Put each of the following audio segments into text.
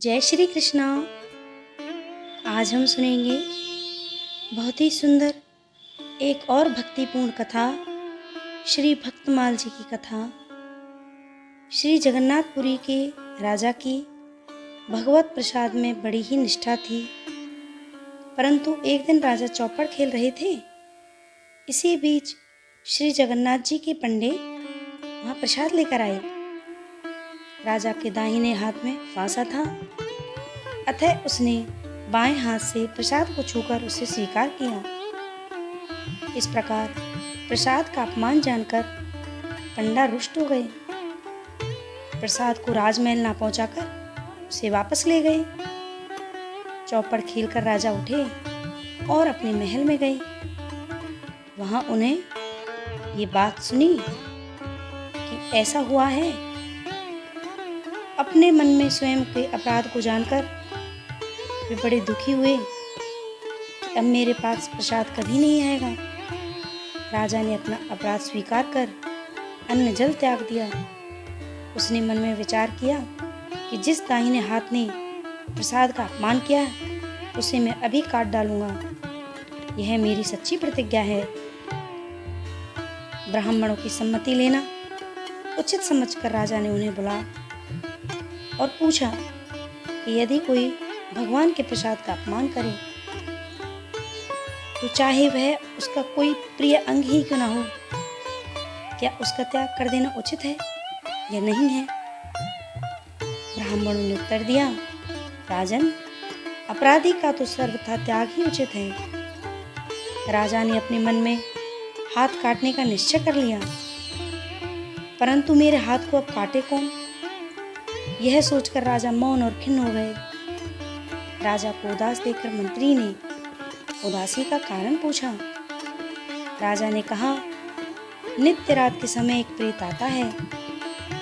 जय श्री कृष्णा। आज हम सुनेंगे बहुत ही सुंदर एक और भक्तिपूर्ण कथा, श्री भक्तमाल जी की कथा। श्री जगन्नाथपुरी के राजा की भगवत प्रसाद में बड़ी ही निष्ठा थी, परंतु एक दिन राजा चौपड़ खेल रहे थे। इसी बीच श्री जगन्नाथ जी के पंडे वहाँ प्रसाद लेकर आए। राजा के दाहिने हाथ में फांसा था, अतः उसने बाएं हाथ से प्रसाद को छूकर उसे स्वीकार किया। इस प्रकार प्रसाद का अपमान जानकर पंडा रुष्ट हो गए। प्रसाद को राजमहल ना पहुंचाकर उसे वापस ले गए। चौपड़ खेलकर राजा उठे और अपने महल में गए। वहां उन्हें ये बात सुनी कि ऐसा हुआ है। अपने मन में स्वयं के अपराध को जानकर वे बड़े दुखी हुए कि अब मेरे पास प्रसाद कभी नहीं आएगा। राजा ने अपना अपराध स्वीकार कर अन्न जल त्याग दिया। उसने मन में विचार किया कि जिस दाहिने हाथ ने प्रसाद का अपमान किया उसे मैं अभी काट डालूंगा। यह मेरी सच्ची प्रतिज्ञा है। ब्राह्मणों की सम्मति लेना उचित समझकर राजा ने उन्हें बुलाया और पूछा कि यदि कोई भगवान के प्रसाद का अपमान करे तो चाहे वह उसका कोई प्रिय अंग ही क्यों ना हो, क्या उसका त्याग कर देना उचित है या नहीं है? ब्राह्मणों ने उत्तर दिया, राजन, अपराधी का तो सर्वथा त्याग ही उचित है। राजा ने अपने मन में हाथ काटने का निश्चय कर लिया, परंतु मेरे हाथ को अब काटे कौन? यह सोचकर राजा मौन और खिन्न हो गए। राजा को उदास देखकर मंत्री ने उदासी का कारण पूछा। राजा ने कहा, नित्य रात के समय एक प्रेत आता है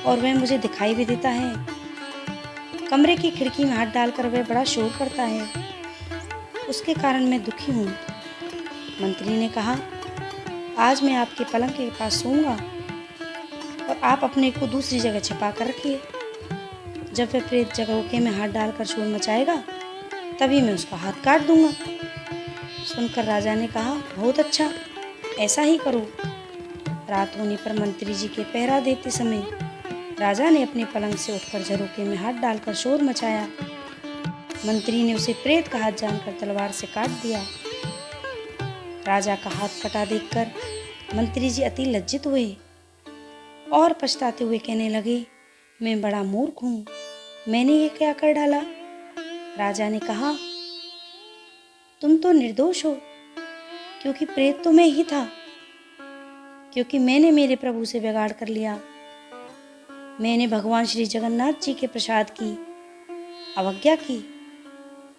और वह मुझे दिखाई भी देता है। कमरे की खिड़की में हाथ डालकर वह बड़ा शोर करता है। उसके कारण मैं दुखी हूँ। मंत्री ने कहा, आज मैं आपके पलंग के पास सोऊंगा और आप अपने को दूसरी जगह छिपा कर रखिए। जब वह प्रेत जगरोके में हाथ डालकर शोर मचाएगा तभी मैं उसका हाथ काट दूंगा। सुनकर राजा ने कहा, बहुत अच्छा, ऐसा ही करो। रात होने पर मंत्री जी के पहरा देते समय राजा ने अपने पलंग से उठकर झरोके में हाथ डालकर शोर मचाया। मंत्री ने उसे प्रेत का हाथ जानकर तलवार से काट दिया। राजा का हाथ कटा देखकर मंत्री जी अति लज्जित हुए और पछताते हुए कहने लगे, मैं बड़ा मूर्ख हूँ, मैंने ये क्या कर डाला? राजा ने कहा, तुम तो निर्दोष हो, क्योंकि प्रेत तो मैं ही था, क्योंकि मैंने मेरे प्रभु से बिगाड़ कर लिया। मैंने भगवान श्री जगन्नाथ जी के प्रसाद की अवज्ञा की,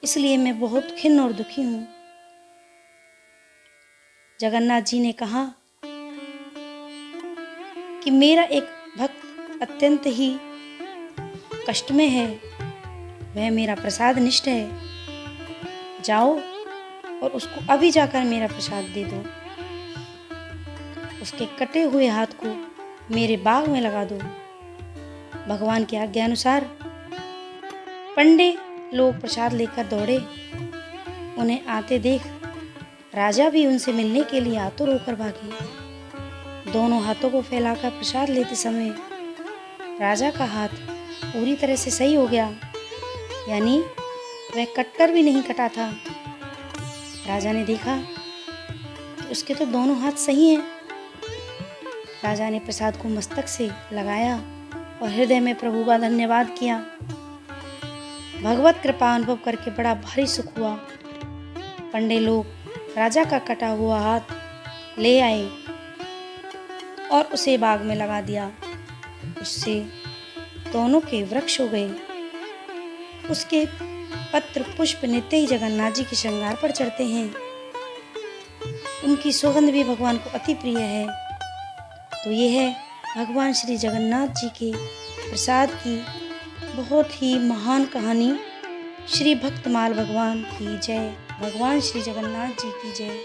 इसलिए मैं बहुत खिन्न और दुखी हूँ। जगन्नाथ जी ने कहा कि मेरा एक भक्त अत्यंत ही कष्ट में है, वह मेरा प्रसाद निष्ठ है। जाओ और उसको अभी जाकर मेरा प्रसाद दे दो। उसके कटे हुए हाथ को मेरे बाग में लगा दो। भगवान की आज्ञा अनुसार पंडे लोग प्रसाद लेकर दौड़े। उन्हें आते देख राजा भी उनसे मिलने के लिए आतुर होकर भागे। दोनों हाथों को फैलाकर प्रसाद लेते समय राजा का हाथ पूरी तरह से सही हो गया, यानी वह कटकर भी नहीं कटा था। राजा ने देखा कि उसके तो दोनों हाथ सही हैं। राजा ने प्रसाद को मस्तक से लगाया और हृदय में प्रभु का धन्यवाद किया। भगवत कृपा अनुभव करके बड़ा भारी सुख हुआ। पंडे लोग राजा का कटा हुआ हाथ ले आए और उसे बाग में लगा दिया। उससे दोनों के वृक्ष हो गए। उसके पत्र पुष्प नित्य ही जगन्नाथ जी के श्रृंगार पर चढ़ते हैं। उनकी सुगंध भी भगवान को अति प्रिय है। तो ये है भगवान श्री जगन्नाथ जी के प्रसाद की बहुत ही महान कहानी। श्री भक्तमाल भगवान की जय। भगवान श्री जगन्नाथ जी की जय।